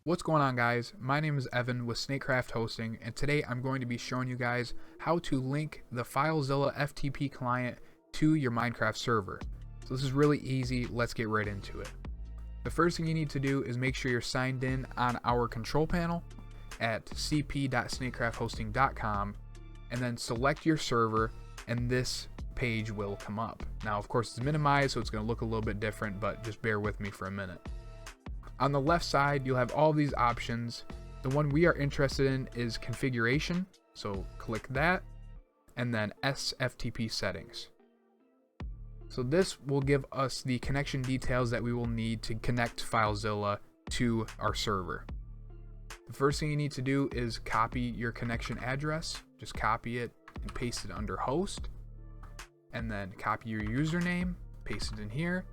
What's going on, guys? My name is Evan with Snakecraft Hosting, and today I'm going to be showing you guys how to link the Filezilla FTP client to your Minecraft server. So this is really easy. Let's get right into it. The first thing you need to do is make sure you're signed in on our control panel at cp.snakecrafthosting.com, and then select your server, and this page will come up. Now, of course, it's minimized, so it's going to look a little bit different, but just bear with me for a minute. On the left side, you'll have all these options. The one we are interested in is configuration, so click that, and then SFTP settings. So this will give us the connection details that we will need to connect Filezilla to our server. The first thing you need to do is copy your connection address. Just copy it and paste it under host, and then copy your username, paste it in here.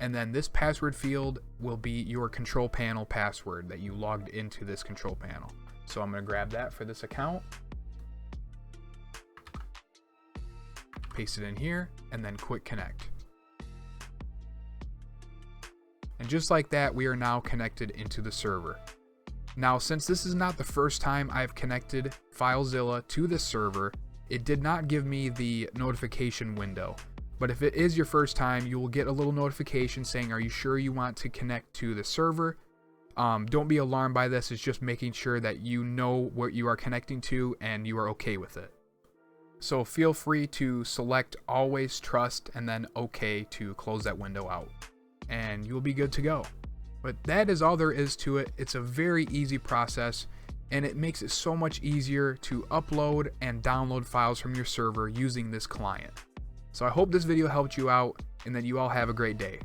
And then this password field will be your control panel password that you logged into this control panel. So I'm going to grab that for this account, paste it in here, and then click connect. And just like that, we are now connected into the server. Now, since this is not the first time I've connected Filezilla to this server, it did not give me the notification window. But if it is your first time, you will get a little notification saying, are you sure you want to connect to the server? Don't be alarmed by this. It's just making sure that you know what you are connecting to and you are okay with it. So feel free to select always trust and then okay to close that window out, and you'll be good to go. But that is all there is to it. It's a very easy process, and it makes it so much easier to upload and download files from your server using this client. So I hope this video helped you out and that you all have a great day.